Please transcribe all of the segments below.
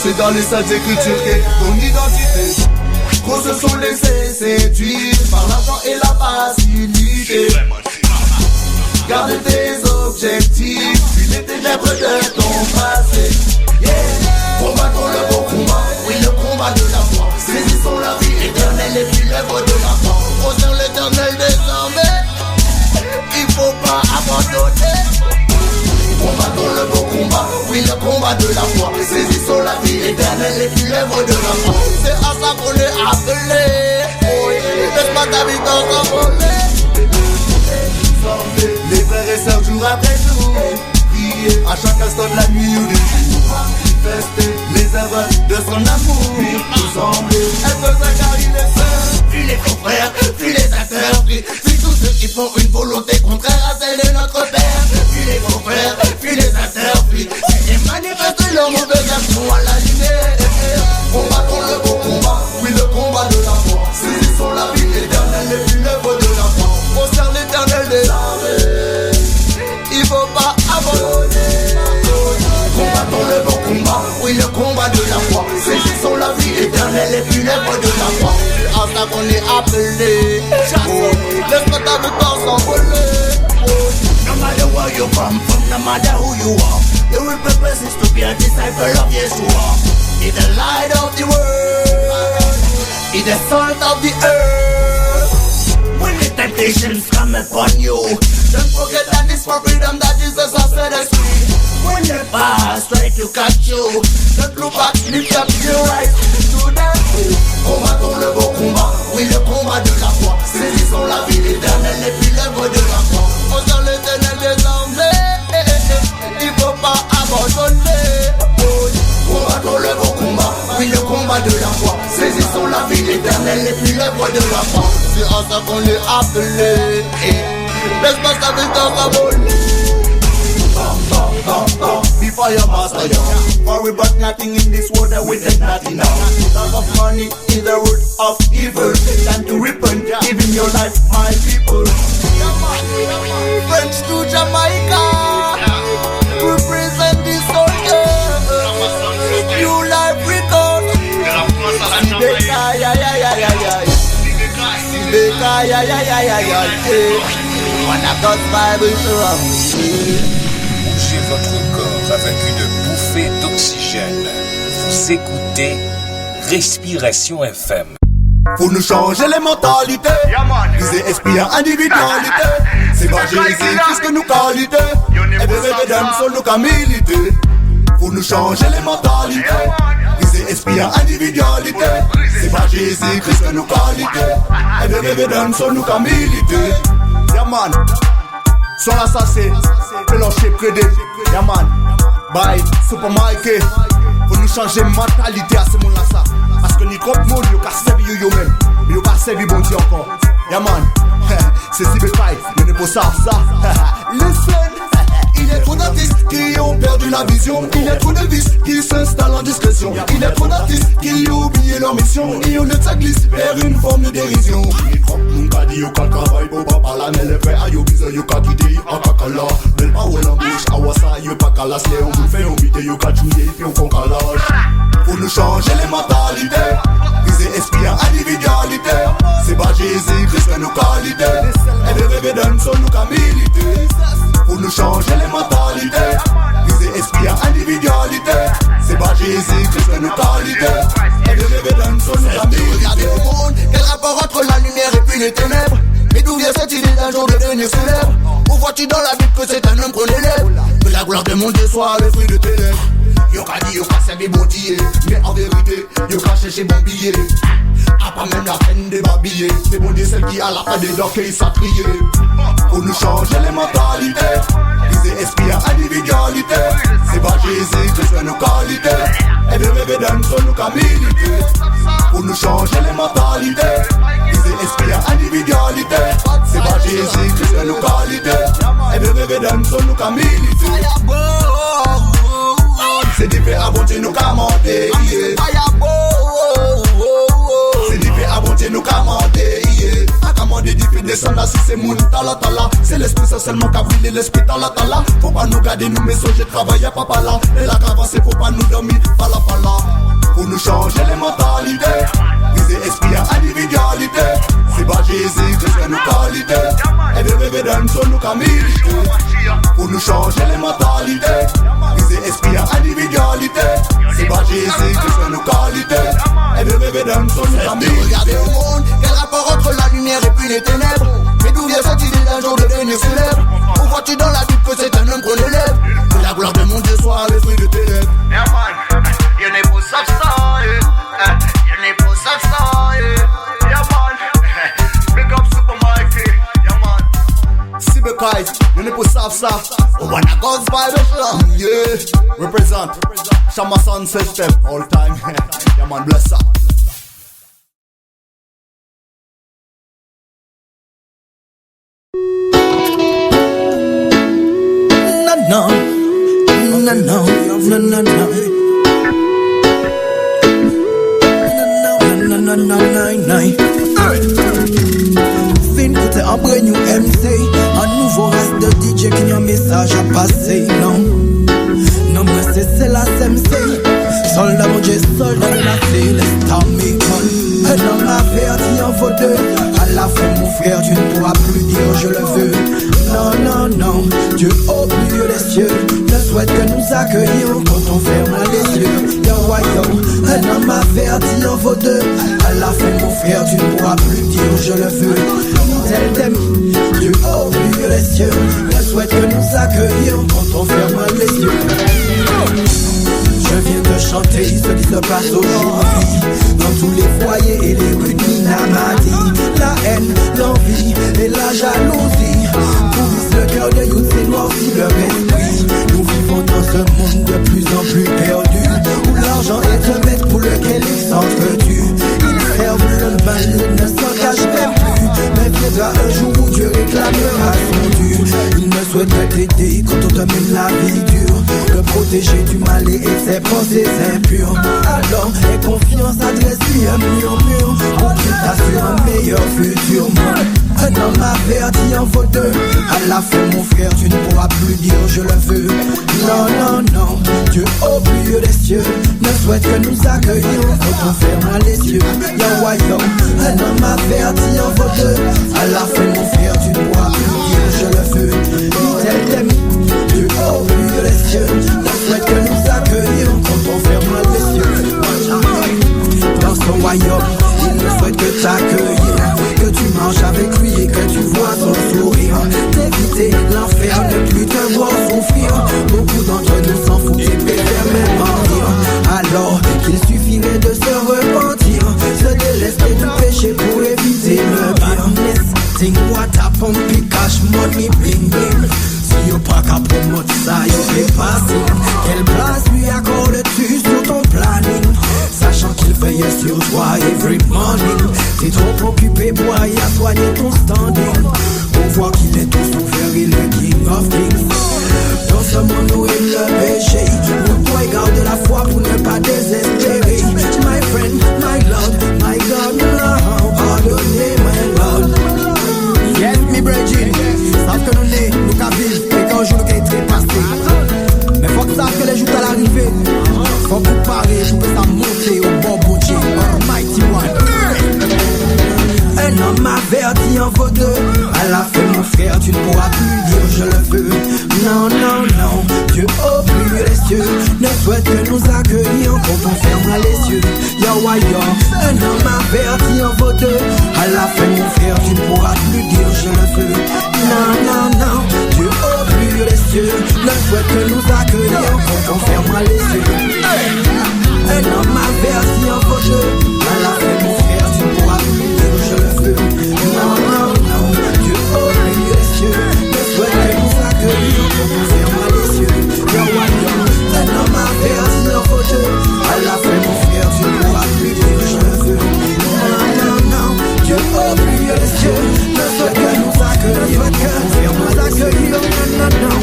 C'est dans les sages écritures qu'est ton identité. Gros, ce sont les séduire par l'argent et la facilité. Garde tes objectifs, puis les ténèbres de ton passé. Yeah. Combattons le bon combat, oui le combat de la foi. Saisissons la vie éternelle et puis l'œuvre de la foi. Au sein l'éternel désormais, il faut pas abandonner. Combattons le bon combat, oui le combat de la foi. Saisissons la vie éternelle et puis l'œuvre de la foi. C'est à ça qu'on est appelé. Laisse pas ta vie t'envoler. Les frères et sœurs jour après jour, prier à chaque instant de la nuit ou du jour, manifester les œuvres de son amour, nous sembler être Zacharie les sœurs. Puis les confrères, puis les acteurs, puis tous ceux qui font une volonté contraire à celle de notre Père. Puis les confrères, puis les acteurs, puis ils manifestent leur mauvaise action à la lumière. Combattons le bon combat, oui le combat de la foi. Saisissons la vie éternelle et puis l'œuvre de la foi. Concerne l'éternel des armées, il faut pas abandonner. Combattons le bon combat, oui le combat de la foi. Saisissons la vie éternelle et puis l'œuvre de la foi. C'est à ça qu'on est appelé. Laisse pas ta victoire s'envoler. No matter where you come from, no matter who you are, the real purpose is to be a disciple of Yeshua. He's the light of the world, he's the salt of the earth. When the temptations come upon you, don't forget that it's for freedom that Jesus has set us free. When the past try to catch you, don't look back, lift up your eyes to that. Combattons le bon combat, oui le combat de la foi. Saisissons la vie éternelle et puis l'œuvre de la foi. On sent l'éternel désormais, il faut pas abandonner. Combattons le bon combat, oui le combat de la foi. Saisissons la vie éternelle et puis l'œuvre de la foi. C'est à ça qu'on est appelé. Laisse pas sa victoire s'envoler. Be fire master, yeah. For we but nothing in this world that we take nothing now. Love of money is the root of evil. Time to repent, giving your life, my people. French to Jamaica, represent the soldiers. New life record. Sibeka, ya ya ya ya ya. Sibeka, ya ya ya ya ya. One of God's Bible from Bougez votre corps avec une bouffée d'oxygène. Vous écoutez Respiration FM. Faut nous changer les mentalités, viser esprit en individualité. C'est pas Jésus-Christ que nous qualité, et bébé d'âme sur nous qu'à militer. Faut nous changer les mentalités, viser esprit en individualité. C'est pas Jésus-Christ que nous qualité, et bébé d'âme sur nous qu'à militer. Yaman, sur l'assassin, Péloché prédé, Yaman, bye, Super Mikey. Faut nous changer mentalité à ce monde-là ça. Parce que ni trop de monde yo ka servi yo même, mais yo pas servi bon Dieu encore. Yaman, c'est si bétail, mais ne pas ça. Listen. Il est trop d'artistes qui ont perdu la vision. Il est trop de vices qui s'installent en discrétion. Il est trop d'artistes qui ont oublié leur mission. Et au lieu de ça glisse vers une forme de dérision. Il croit mon ka dit yo ka travail pour pas parler. Mais les frères yo bizarre yo ka quitter yo en kakala. Belle parole en bouche, awasa yo pas kalas. Les on vous fait on vite yo ka chouiller puis on font calage. Pour nous changer les mentalités, viser esprit en individualité. C'est pas Jésus-Christ que nous qualité. Et de rêver d'un son nous ka militer. Pour nous changer les mentalités, viser esprit en individualité. C'est pas Jésus-Christ que nous qualité. Et de rêver d'un son nous ka militer. Quel rapport entre la lumière et puis les ténèbres? Mais d'où vient cette idée d'un jour de devenir célèbre? Où vois-tu dans la Bible que c'est un homme qu'on élève? Que la gloire de mon Dieu soit le fruit de tes lèvres. Yo ka dit yo ka servi bon Dieu, mais en vérité, yo ka chercher bon billet. A pas même la peine de babiller. C'est bon Dieu celle qui a la fin des dents qu'il s'est trié. Pour nous changer les mentalités, viser esprit en individualité. C'est pas Jésus-Christ que nous qualité. Et de rêver d'un son nous ka militer. Pour nous changer les mentalités, viser esprit en individualité. C'est pas Jésus-Christ que nous qualité. Et de rêver d'un son nous ka militer. C'est différent, bon Dieu nous qu'a monté. C'est différent, bon Dieu nous qu'a monté. A commandé du descendre si c'est moun tala. C'est l'esprit, c'est seulement qu'a brûlé l'esprit tala. Faut pas nous garder, nous maisons, j'ai travaillé papa là. Et la cavasse, faut pas nous dormir, pala. Pour nous changer les mentalités, viser esprit à individualité. C'est pas Jésus, Christ nous qualité. Et bébé donne son nous camilité. Pour nous changer les mentalités, viser esprit à individualité. C'est pas Jésus, Christ nous qualité. Et bébé donne son nous camilité. Regardez au monde, quel rapport entre la lumière et puis les ténèbres. Mais d'où vient cette idée d'un jour de devenir célèbre? Où vois-tu dans la Bible que c'est un homme qu'on élève? Que la gloire de mon Dieu soit à l'esprit de tes lèvres. Yeah man, you n'est pas ça, you n'est pas ça, yeah man. Big up Super Mikey, yeah man. Cyberkite, you n'est pas ça. Oh when I goes by the floor, yeah. Represent, Shama Sun system all time. Yeah man, bless up. No. Fin côté un brand new MC, un nouveau race de DJ qui a un message à passer. Non, mais c'est la SMC. Soldat mon Dieu, soldat de la Céleste, un homme averti en vaut deux. À la fin mon frère, tu ne pourras plus dire je le veux. Non, Dieu au plus haut des cieux ne souhaite que nous accueillir quand on ferme les yeux. Yo, un homme averti en vaut deux. À la fin mon frère, tu ne pourras plus dire je le veux. Tel thème, Dieu au plus haut des cieux ne souhaite que nous accueillir quand on ferme les yeux. Je viens de chanter ce qui se passe aujourd'hui dans tous les foyers et les rues de Minamadi. La haine, l'envie et la jalousie pourrissent le cœur de youth, c'est noirci leur esprit. Nous vivons dans ce monde de plus en plus perdu, où l'argent est un maître pour lequel ils s'entretuent. Ils servent le mal, ils ne s'engagent même plus. Mais viendra un jour où Dieu réclamera son dû. Il ne souhaite pas t'aider quand on te mène la vie dure, te protéger du mal et de ses pensées impures. Alors, aie confiance, adresse-lui un murmure pour qu'il t'assure un meilleur futur. Un homme averti en vaut deux. À la fin mon frère, tu ne pourras plus dire je le veux. Non, Dieu au plus haut des cieux ne souhaite que nous accueillir quand on ferme les yeux. Yo, un homme averti en vaut deux. À la fin mon frère, tu ne pourras plus dire je le veux. Tel t'aime, Dieu au plus haut des cieux ne souhaite que nous accueillir quand on ferme les yeux. Dans son royaume, il ne souhaite que t'accueillir, que tu manges avec lui et que tu vois son sourire. D'éviter l'enfer, ne plus te voir souffrir. Beaucoup d'entre nous s'en foutent et préfèrent même mentir. Alors qu'il suffirait de se repentir, se délester du péché pour éviter le pire. Think what happen, puis cash money bling bling. Si y'a pas qu'à promote ça, y'a fait passer. Quelle place lui accordes-tu sur ton planning, sachant qu'il veille sur toi every morning? T'es trop occupé pour y à soigner ton standing, pour voir qu'il est tout souffert et le king of kings. Dans ce monde où il le péché, le boy garde la foi pour ne pas désespérer. My friend, my lord, my God, pardonnez my lord. Yes, mi brethren, savent que nous nés, nous qu'à vivre, et qu'un jour nous qu'à être passé. Mais faut que savent que les jours à l'arrivée, faut que vous parlez, pour que ça monte au bon Dieu, Almighty One. Un homme averti en vaut deux. À la fin mon frère, tu ne pourras plus dire je le veux. Non, Dieu au plus haut des cieux ne souhaite que nous accueillir quand on ferme les yeux. Yo, un homme averti en vaut deux. À la fin mon frère, tu ne pourras plus dire je le veux. Non, Dieu au plus haut des cieux ne souhaite que nous accueillir quand on ferme les yeux. Un homme averti en vaut deux. À la fin mon frère, tu ne pourras plus dire je le veux. Non, Dieu au plus haut des cieux ne souhaite que nous accueillir quand on ferme les yeux. Un homme averti en vaut deux. À la fin mon frère, tu ne pourras plus dire je le veux. Non, Dieu au plus haut des cieux ne souhaite que nous accueillir quand on ferme les yeux. Non.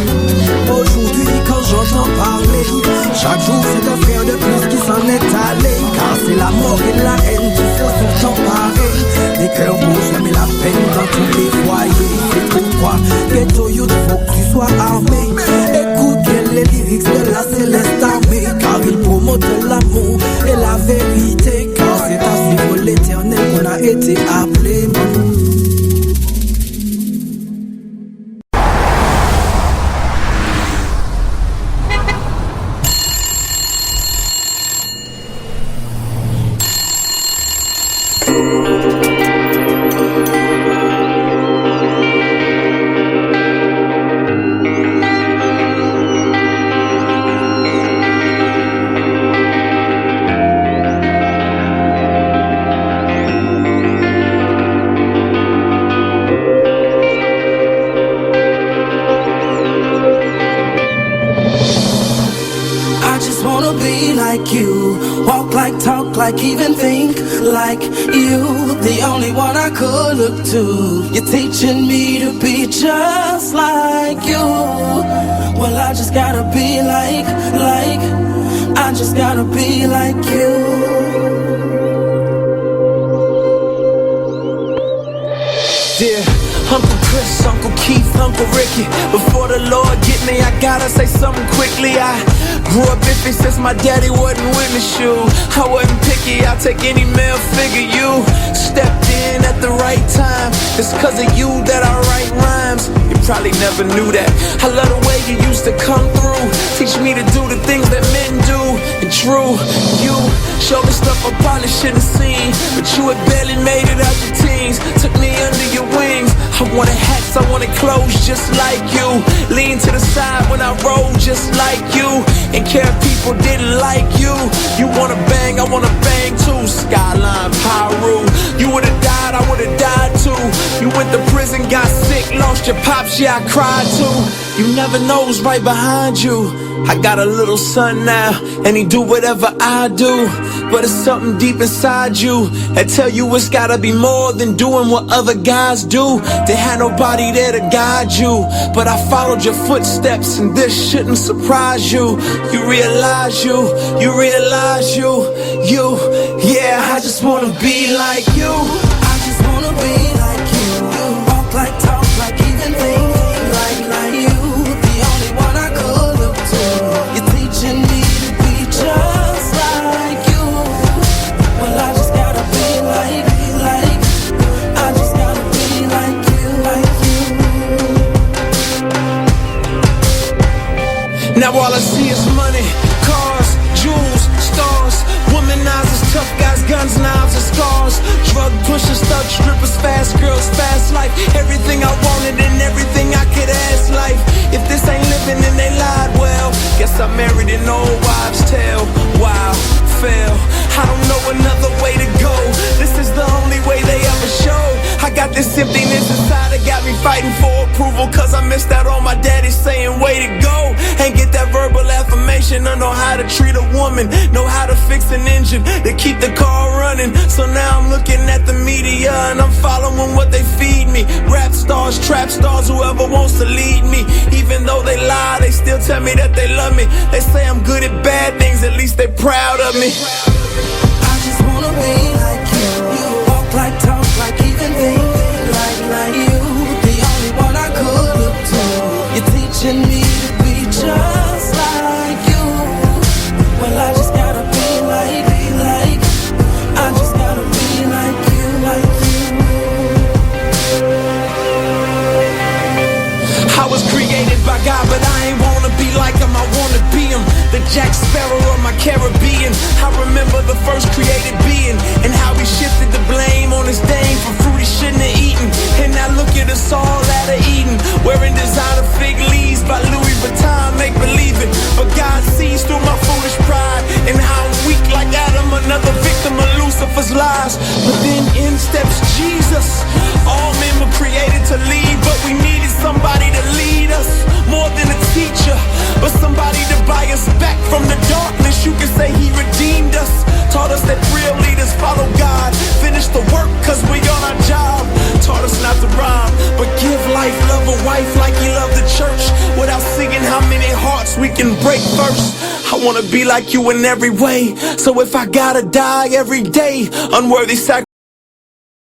Aujourd'hui quand j'entends parler, chaque jour c'est un frère de plus qui s'en est allé, car c'est la mort et la haine te appelé pour. Like even think like you, the only one I could look to. You're teaching me to be just like you. Well, I just gotta be like, I just gotta be like you. Dear Uncle Chris, Uncle Keith, Uncle Ricky, before the Lord get me, I gotta say something quickly. I grew up iffy since my daddy wasn't with me, shoe. I wasn't picky, I'll take any male figure. You stepped in at the right time. It's cause of you that I write rhymes. You probably never knew that. I love the way you used to come through. Teach me to do the things that men do. And true, you showed me stuff I probably shouldn't have seen, but you had barely made it out your teens. Took me under your wings. I wanted hats, I wanted clothes just like you. Lean to the side when I roll just like you. And care if people didn't like you. You wanna bang, I wanna bang too. Skyline, Pyru. You would've died, I would've died too. You went to prison, got sick, lost your pops, yeah, I cried too. You never know who's right behind you. I got a little son now, and he do whatever I do. But it's something deep inside you that tell you it's gotta be more than doing what other guys do. They had nobody there to guide you, but I followed your footsteps, and this shouldn't surprise you. You realize you, yeah, I just wanna be like you. I just wanna be like you. Walk like, talk like, even think like you. The only one I could look to. You're teaching me to be just like you. Well, I just gotta be like, I just gotta be like you. Now all I see is money, cars, jewels, stars, womanizers, tough guys, guns, knives, and scars. Drug pushers, thug strippers, fast girls, fast life. Everything I wanted and everything I could ask life. If this ain't living, then they lied. Well, guess I married an old wives' tale. Wow, fail. I don't know another way to go. This is the only way they ever show. I got this emptiness inside that got me fighting for approval, cause I missed out on my daddy saying way to go. Ain't get that verbal affirmation. I know how to treat a woman, know how to fix an engine, to keep the car running. So now I'm looking at the media and I'm following what they feed me. Rap stars, trap stars, whoever wants to lead me. Even though they lie, they still tell me that they love me. They say I'm good at bad things, at least they proud of me. I just wanna be like you. Walk like, talk like, even think like you. The only one I could look to. You're teaching me to be just like you. Well, I just gotta be like, I just gotta be like you. I was created by God, but I ain't wanna be like him, I wanna be him. The Jack Sparrow of my Caribbean. I remember the first created being, and how he shifted the blame on his dame for fruit he shouldn't have eaten. And now look at us all out of Eden, wearing designer fig leaves by Louis Vuitton, make believe it. But God sees through my foolish pride, and how I'm weak like Adam, another victim of Lucifer's lies. But then in steps Jesus. All men were created to lead, but we needed somebody to lead us, more than a teacher, but somebody to buy us back from the darkness. You can say he redeemed us, taught us that real leaders follow God, finish the work cause we on our job. Taught us not to rhyme, but give life, love a wife like he loved the church, without singing how many hearts we can break first. I wanna be like you in every way, so if I gotta die every day, unworthy sacrifice.